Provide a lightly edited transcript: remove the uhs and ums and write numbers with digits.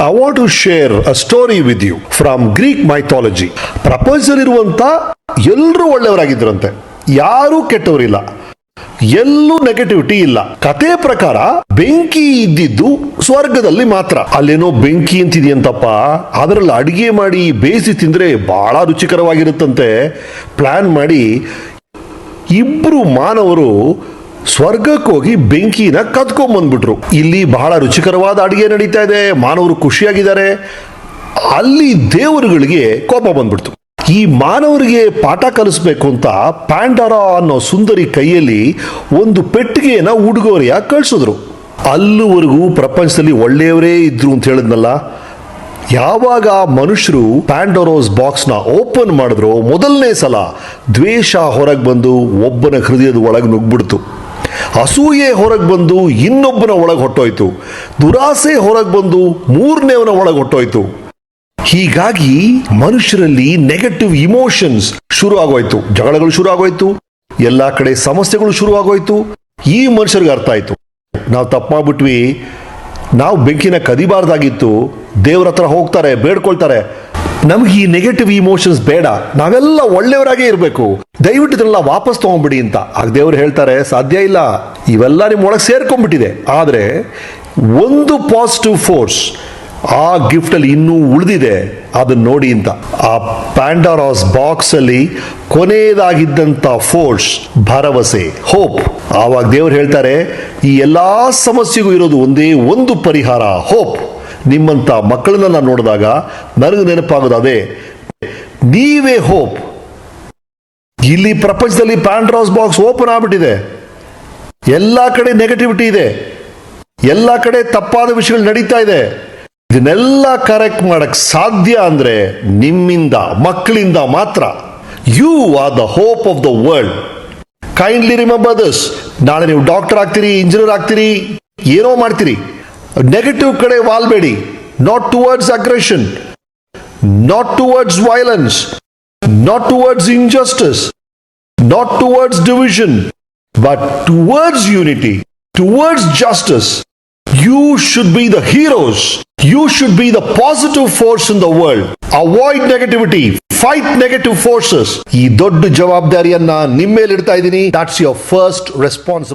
I want to share a story with you from Greek mythology. ಪ್ರಪಂಚದಲ್ಲಿರುವಂತ ಎಲ್ಲರೂ ಒಳ್ಳೆಯವರಾಗಿದ್ರಂತೆ, ಯಾರೂ ಕೆಟ್ಟವರಿಲ್ಲ, ಎಲ್ಲೂ negativity ಇಲ್ಲ. ಕತೆ ಪ್ರಕಾರ ಬೆಂಕಿ ಇದ್ದಿದ್ದು ಸ್ವರ್ಗದಲ್ಲಿ ಮಾತ್ರ. ಅಲ್ಲೇನೋ ಬೆಂಕಿ ಅಂತಿದೆಯಂತಪ್ಪ, ಅದರಲ್ಲಿ ಅಡಿಗೆ ಮಾಡಿ ಬೇಯಿಸಿ ತಿಂದ್ರೆ ಬಹಳ ರುಚಿಕರವಾಗಿರುತ್ತಂತೆ. ಪ್ಲಾನ್ ಮಾಡಿ ಇಬ್ರು ಮಾನವರು ಸ್ವರ್ಗಕ್ಕೆ ಹೋಗಿ ಬೆಂಕಿನ ಕದ್ಕೊಂಡ್ ಬಂದ್ಬಿಟ್ರು. ಇಲ್ಲಿ ಬಹಳ ರುಚಿಕರವಾದ ಅಡಿಗೆ ನಡೀತಾ ಇದೆ, ಮಾನವರು ಖುಷಿಯಾಗಿದ್ದಾರೆ. ಅಲ್ಲಿ ದೇವರುಗಳಿಗೆ ಕೋಪ ಬಂದ್ಬಿಡ್ತು. ಈ ಮಾನವರಿಗೆ ಪಾಠ ಕಲಿಸ್ಬೇಕು ಅಂತ ಪ್ಯಾಂಡರಾ ಅನ್ನೋ ಸುಂದರಿ ಕೈಯಲ್ಲಿ ಒಂದು ಪೆಟ್ಟಿಗೆಯನ್ನ ಉಡುಗೊರೆಯಾಗಿ ಕಳಿಸಿದ್ರು. ಅಲ್ಲಿವರೆಗೂ ಪ್ರಪಂಚದಲ್ಲಿ ಒಳ್ಳೆಯವರೇ ಇದ್ರು ಅಂತ ಹೇಳಿದ್ನಲ್ಲ, ಯಾವಾಗ ಮನುಷ್ಯರು ಪ್ಯಾಂಡೋರೋಸ್ ಬಾಕ್ಸ್ ನ ಓಪನ್ ಮಾಡಿದ್ರು, ಮೊದಲನೇ ಸಲ ದ್ವೇಷ ಹೊರಗೆ ಬಂದು ಒಬ್ಬನ ಹೃದಯದ ಒಳಗೆ ನುಗ್ಬಿಡ್ತು. ಅಸೂಯೆ ಹೊರಗೆ ಬಂದು ಇನ್ನೊಬ್ಬನ ಒಳಗೆ ಹೊಟ್ಟೋಯ್ತು. ದುರಾಸೆ ಹೊರಗೆ ಬಂದು ಮೂರನೇವನ ಒಳಗೆ ಹೊಟ್ಟೋಯ್ತು. ಹೀಗಾಗಿ ಮನುಷ್ಯರಲ್ಲಿ ನೆಗೆಟಿವ್ ಇಮೋಷನ್ಸ್ ಶುರು ಆಗೋಯ್ತು, ಜಗಳಗಳು ಶುರು ಆಗೋಯ್ತು, ಎಲ್ಲಾ ಕಡೆ ಸಮಸ್ಯೆಗಳು ಶುರು ಆಗೋಯ್ತು. ಈ ಮನುಷ್ಯರಿಗೆ ಅರ್ಥ ಆಯ್ತು, ನಾವು ತಪ್ಪು ಮಾಡ್ಬಿಟ್ವಿ, ನಾವು ಬೆಂಕಿನ ಕದಿಬಾರ್ದಾಗಿತ್ತು. ದೇವ್ರ ಹತ್ರ ಹೋಗ್ತಾರೆ, ಬೇಡ್ಕೊಳ್ತಾರೆ, ನಮ್ಗೆ ಈ ನೆಗೆಟಿವ್ ಇಮೋಷನ್ಸ್ ಬೇಡ, ನಾವೆಲ್ಲ ಒಳ್ಳೆಯವರಾಗೇ ಇರಬೇಕು, ದಯವಿಟ್ಟು ಇದನ್ನೆಲ್ಲ ವಾಪಸ್ ತಗೊಂಡ್ಬಿಡಿ ಅಂತ. ಆಗ ದೇವ್ರು ಹೇಳ್ತಾರೆ, ಸಾಧ್ಯ ಇಲ್ಲ, ಇವೆಲ್ಲ ನಿಮ್ಮ ಒಳಗೆ ಸೇರ್ಕೊಂಡ್ಬಿಟ್ಟಿದೆ. ಆದ್ರೆ ಒಂದು ಪಾಸಿಟಿವ್ ಫೋರ್ಸ್ ಆ ಗಿಫ್ಟ್ ಅಲ್ಲಿ ಇನ್ನೂ ಉಳಿದಿದೆ, ಅದನ್ನ ನೋಡಿ ಅಂತ. ಆ ಪ್ಯಾಂಡೋರಾಸ್ ಬಾಕ್ಸ್ ಅಲ್ಲಿ ಕೊನೆಯದಾಗಿದ್ದಂತ ಫೋರ್ಸ್ ಭರವಸೆ, ಹೋಪ್. ಆವಾಗ ದೇವ್ರು ಹೇಳ್ತಾರೆ, ಈ ಎಲ್ಲಾ ಸಮಸ್ಯೆಗೂ ಇರೋದು ಒಂದೇ ಒಂದು ಪರಿಹಾರ, ಹೋಪ್. ನಿಮ್ಮಂತ ಮಕ್ಕಳನ್ನ ನಾನು ನೋಡಿದಾಗ ನನಗೆ ನೆನಪಾಗೋದು ಅದೇ, ನೀವೇ ಹೋಪ್. ಇಲ್ಲಿ ಪ್ರಪಂಚದಲ್ಲಿ ಪ್ಯಾಂಡೋರಾಸ್ ಬಾಕ್ಸ್ ಓಪನ್ ಆಗ್ಬಿಟ್ಟಿದೆ, ಎಲ್ಲಾ ಕಡೆ ನೆಗೆಟಿವಿಟಿ ಇದೆ, ಎಲ್ಲಾ ಕಡೆ ತಪ್ಪಾದ ವಿಷಯಗಳು ನಡೀತಾ ಇದೆ. ಇದನ್ನೆಲ್ಲ ಕರೆಕ್ಟ್ ಮಾಡಕ್ ಸಾಧ್ಯ ಅಂದ್ರೆ ನಿಮ್ಮಿಂದ, ಮಕ್ಕಳಿಂದ ಮಾತ್ರ. You are the hope of the world. Kindly remember this. ನಾಳೆ ನೀವು ಡಾಕ್ಟರ್ ಆಗ್ತೀರಿ, ಇಂಜಿನಿಯರ್ ಆಗ್ತೀರಿ, ಏನೋ ಮಾಡ್ತೀರಿ, ನೆಗೆಟಿವ್ ಕಡೆ ವಾಲ್ಬೇಡಿ. Not towards aggression, not towards violence, not towards injustice, not towards division, but towards unity, towards justice. You should be the heroes. You should be the positive force in the world. Avoid negativity. Fight negative forces. ಈ ದೊಡ್ಡ ಜವಾಬ್ದಾರಿಯನ್ನ ನಿಮ್ಮ ಮೇಲೆ ಇಡ್ತಾ ಇದ್ದೀನಿ. That's your first responsibility.